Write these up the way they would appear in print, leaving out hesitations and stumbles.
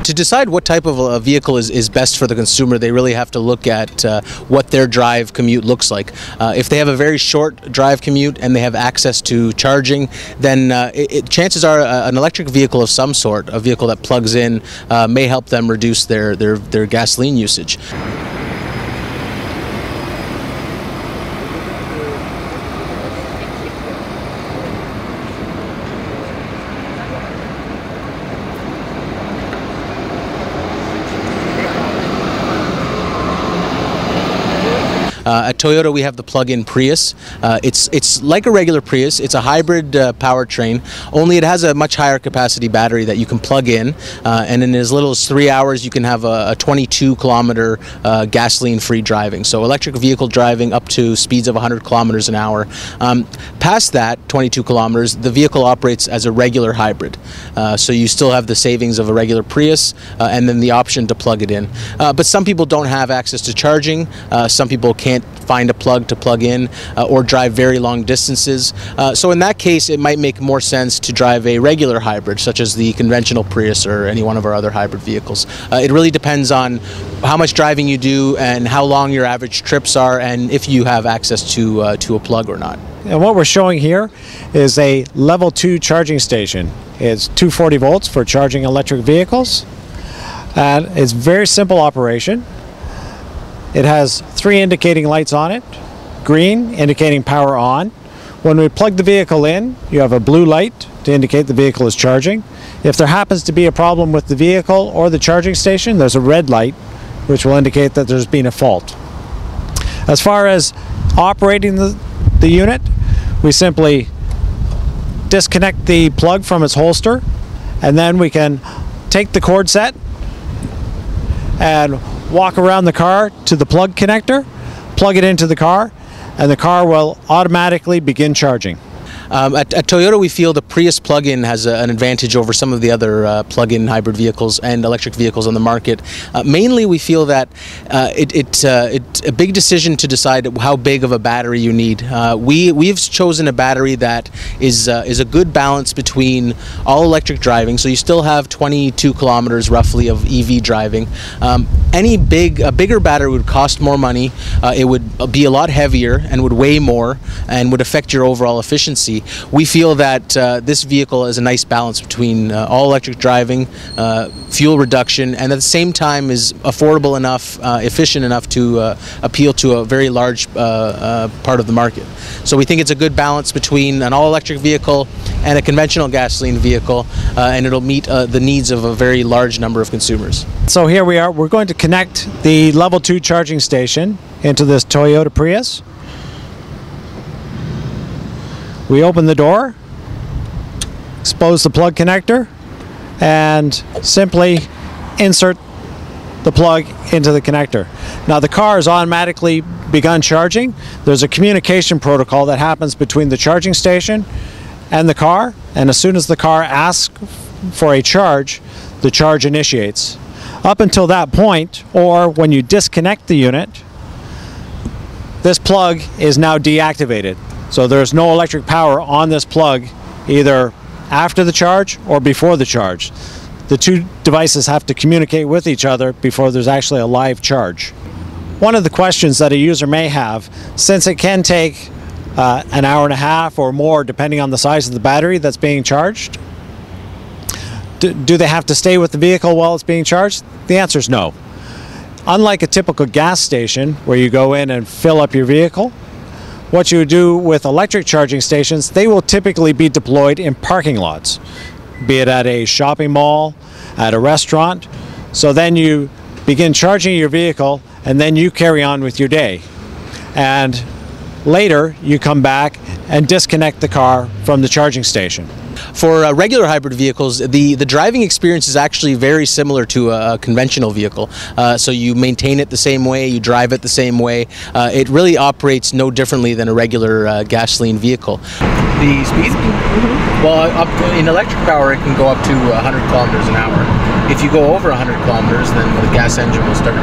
To decide what type of a vehicle is best for the consumer, they really have to look at what their drive commute looks like. If they have a very short drive commute and they have access to charging, then chances are an electric vehicle of some sort, a vehicle that plugs in, may help them reduce their gasoline usage. At Toyota, we have the plug-in Prius. It's like a regular Prius. It's a hybrid powertrain, only it has a much higher capacity battery that you can plug in, and in as little as 3 hours you can have a 22-kilometer gasoline-free driving. So electric vehicle driving up to speeds of 100 kilometers an hour. Past that, 22 kilometers, the vehicle operates as a regular hybrid. So you still have the savings of a regular Prius, and then the option to plug it in. But some people don't have access to charging. Some people can't find a plug to plug in or drive very long distances. So in that case, it might make more sense to drive a regular hybrid, such as the conventional Prius or any one of our other hybrid vehicles. It really depends on how much driving you do and how long your average trips are, and if you have access to a plug or not. And what we're showing here is a level 2 charging station. It's 240 volts for charging electric vehicles, and it's very simple operation. It has 3 indicating lights on it. Green indicating power on. When we plug the vehicle in, you have a blue light to indicate the vehicle is charging. If there happens to be a problem with the vehicle or the charging station, there's a red light which will indicate that there's been a fault. As far as operating the unit, we simply disconnect the plug from its holster, and then we can take the cord set and walk around the car to the plug connector, plug it into the car, and the car will automatically begin charging. At Toyota, we feel the Prius plug-in has an advantage over some of the other plug-in hybrid vehicles and electric vehicles on the market. Mainly, we feel that it's a big decision to decide how big of a battery you need. We've chosen a battery that is a good balance between all electric driving, so you still have 22 kilometers roughly of EV driving. A bigger battery would cost more money. It would be a lot heavier and would weigh more and would affect your overall efficiency. We feel that this vehicle is a nice balance between all electric driving, fuel reduction, and at the same time is affordable enough, efficient enough to appeal to a very large part of the market. So we think it's a good balance between an all-electric vehicle and a conventional gasoline vehicle, and it'll meet the needs of a very large number of consumers. So here we are. We're going to connect the level 2 charging station into this Toyota Prius. We open the door, expose the plug connector, and simply insert the plug into the connector. Now the car has automatically begun charging. There's a communication protocol that happens between the charging station and the car, and as soon as the car asks for a charge, the charge initiates. Up until that point, or when you disconnect the unit, this plug is now deactivated. So there's no electric power on this plug either after the charge or before the charge. The two devices have to communicate with each other before there's actually a live charge. One of the questions that a user may have, since it can take an hour and a half or more depending on the size of the battery that's being charged, do they have to stay with the vehicle while it's being charged? The answer is no. Unlike a typical gas station where you go in and fill up your vehicle, what you do with electric charging stations, they will typically be deployed in parking lots, be it at a shopping mall, at a restaurant. So then you begin charging your vehicle and then you carry on with your day. And later you come back and disconnect the car from the charging station. For regular hybrid vehicles, the driving experience is actually very similar to a conventional vehicle. So you maintain it the same way, you drive it the same way. It really operates no differently than a regular gasoline vehicle. The speed? Well, in electric power it can go up to 100 kilometers an hour. If you go over 100 kilometers, then the gas engine will start.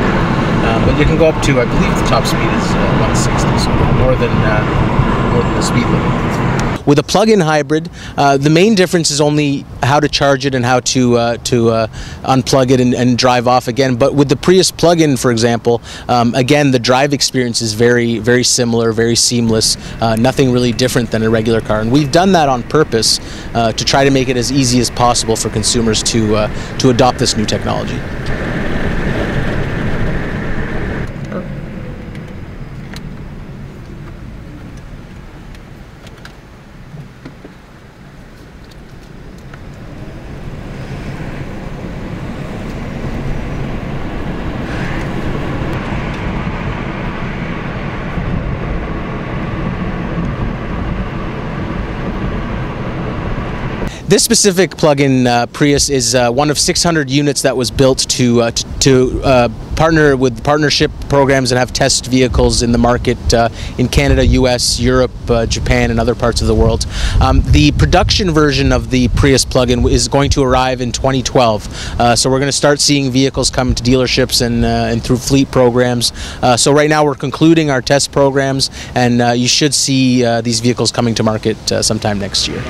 But you can go up to, I believe the top speed is 160, so more than the speed limit. With a plug-in hybrid, the main difference is only how to charge it and how to unplug it and drive off again. But with the Prius plug-in, for example, again, the drive experience is very, very similar, very seamless, nothing really different than a regular car. And we've done that on purpose to try to make it as easy as possible for consumers to adopt this new technology. This specific plug-in Prius is one of 600 units that was built to partner with partnership programs and have test vehicles in the market in Canada, US, Europe, Japan, and other parts of the world. The production version of the Prius plug-in is going to arrive in 2012. So we're going to start seeing vehicles come to dealerships and through fleet programs. So right now we're concluding our test programs, and you should see these vehicles coming to market sometime next year.